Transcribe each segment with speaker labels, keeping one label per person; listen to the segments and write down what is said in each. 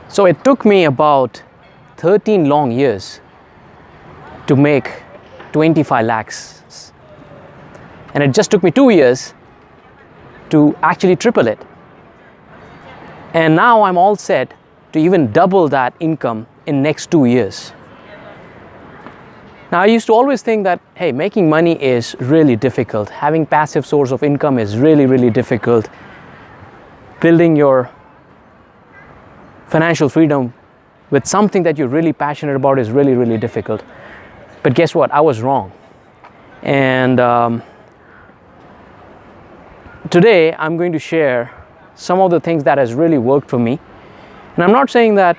Speaker 1: So it took me about 13 long years to make 25 lakhs. And it just took me 2 years to actually triple it. And now I'm all set to even double that income in next 2 years. Now I used to always think that, hey, making money is really difficult. Having passive source of income is really, really difficult. Building your financial freedom with something that you're really passionate about is really, really difficult. But guess what? I was wrong. And today I'm going to share some of the things that has really worked for me. And I'm not saying that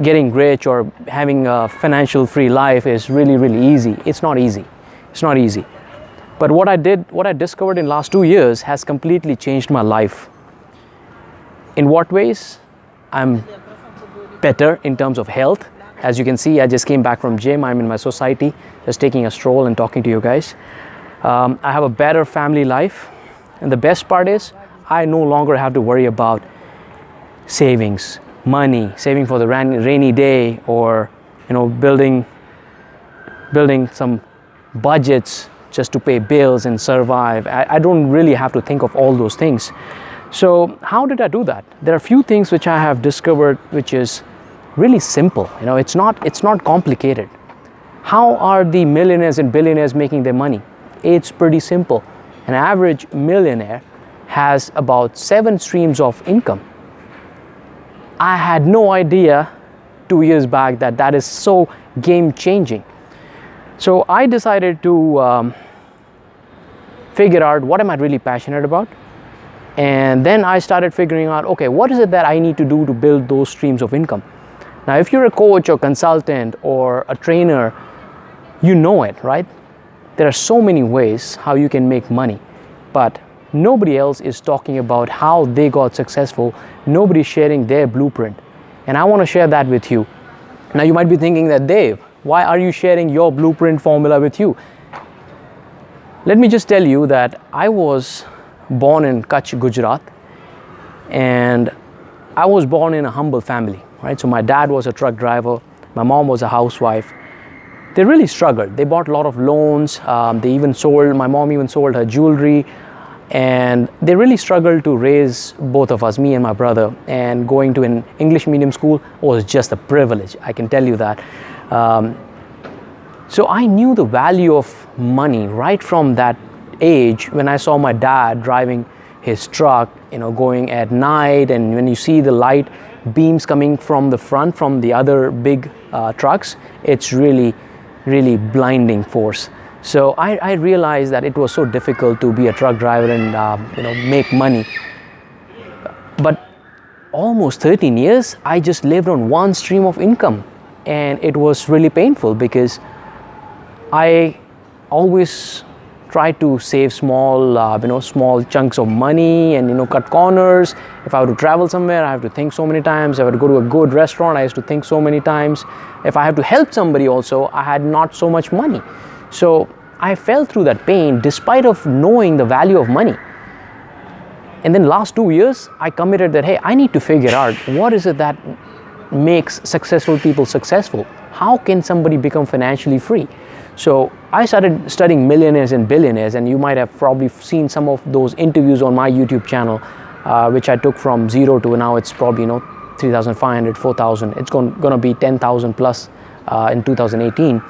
Speaker 1: getting rich or having a financial free life is really, really easy. It's not easy. It's not easy. But what I discovered in last 2 years has completely changed my life. In what ways? I'm better in terms of health. As you can see, I just came back from gym. I'm in my society, just taking a stroll and talking to you guys. I have a better family life. And the best part is, I no longer have to worry about savings, money, saving for the rainy day, or building some budgets just to pay bills and survive. I don't really have to think of all those things. So how did I do that? There are a few things which I have discovered which is really simple. It's not complicated. How are the millionaires and billionaires making their money? It's pretty simple. An average millionaire has about 7 streams of income. I had no idea 2 years back that is so game changing. So I decided to figure out what am I really passionate about. And then I started figuring out, okay, what is it that I need to do to build those streams of income? Now, if you're a coach or consultant or a trainer, you know it, right? There are so many ways how you can make money, but nobody else is talking about how they got successful. Nobody's sharing their blueprint. And I want to share that with you. Now, you might be thinking that, Dave, why are you sharing your blueprint formula with you? Let me just tell you that I was born in Kutch, Gujarat, and I was born in a humble family, right? So my dad was a truck driver, my mom was a housewife. They really struggled. They bought a lot of loans. My mom even sold her jewelry, and they really struggled to raise both of us, me and my brother. And going to an English medium school was just a privilege, I can tell you that. So I knew the value of money right from that age when I saw my dad driving his truck, going at night, and when you see the light beams coming from the front from the other big trucks, it's really, really blinding force. So I realized that it was so difficult to be a truck driver and make money. But almost 13 years, I just lived on one stream of income, and it was really painful because I always try to save small chunks of money and cut corners. If I have to travel somewhere, I have to think so many times. If I have to go to a good restaurant, I used to think so many times. If I have to help somebody also, I had not so much money. So I fell through that pain despite of knowing the value of money. And then last 2 years, I committed that, hey, I need to figure out what is it that makes successful people successful. How can somebody become financially free? So I started studying millionaires and billionaires, and you might have probably seen some of those interviews on my YouTube channel, which I took from zero to now it's probably 3,500, 4,000. It's going to be 10,000 plus in 2018.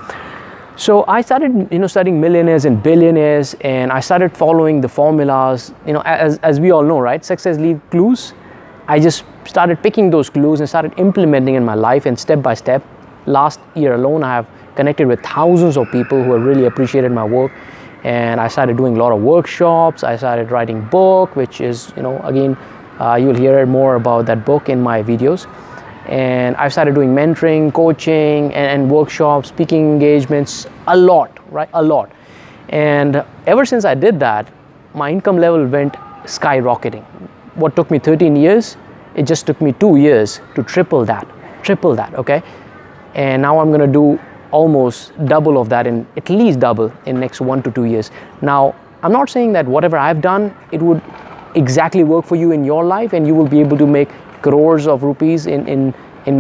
Speaker 1: So I started studying millionaires and billionaires, and I started following the formulas. As we all know, right? Success leaves clues. I just started picking those clues and started implementing in my life, and step by step. Last year alone, I have connected with thousands of people who have really appreciated my work, and I started doing a lot of workshops. I started writing book, which is again you'll hear more about that book in my videos. And I started doing mentoring, coaching, and workshops, speaking engagements, a lot. And ever since I did that, my income level went skyrocketing. What took me 13 years, it just took me 2 years to triple that, okay? And now I'm gonna do almost double of that, and at least double in next 1 to 2 years. Now, I'm not saying that whatever I've done, it would exactly work for you in your life and you will be able to make crores of rupees in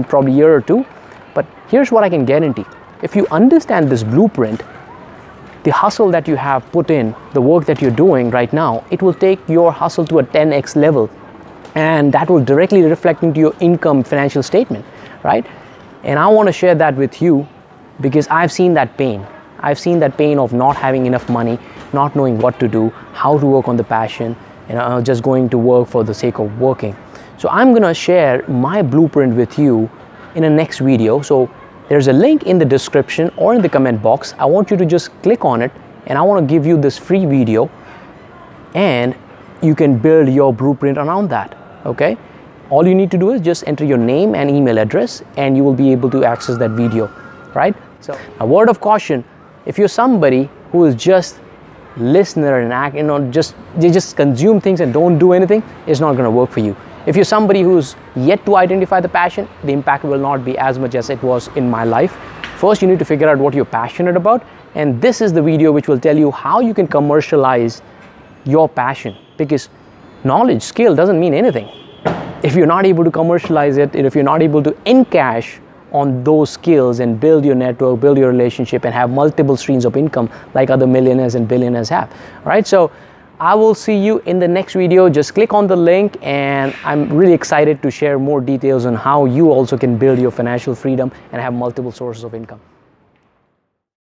Speaker 1: probably a year or two. But here's what I can guarantee. If you understand this blueprint, the hustle that you have put in, the work that you're doing right now, it will take your hustle to a 10x level, and that will directly reflect into your income financial statement, right? And I want to share that with you because I've seen that pain. I've seen that pain of not having enough money, not knowing what to do, how to work on the passion, just going to work for the sake of working. So I'm going to share my blueprint with you in a next video. So there's a link in the description or in the comment box. I want you to just click on it, and I want to give you this free video, and you can build your blueprint around that, okay? All you need to do is just enter your name and email address, and you will be able to access that video, right? So a word of caution, if you're somebody who is just listener and act, they just consume things and don't do anything, it's not going to work for you. If you're somebody who's yet to identify the passion, the impact will not be as much as it was in my life. First, you need to figure out what you're passionate about, and this is the video which will tell you how you can commercialize your passion, because knowledge, skill doesn't mean anything if you're not able to commercialize it, and if you're not able to encash on those skills and build your network, build your relationship, and have multiple streams of income like other millionaires and billionaires have. All right, so I will see you in the next video. Just click on the link, and I'm really excited to share more details on how you also can build your financial freedom and have multiple sources of income.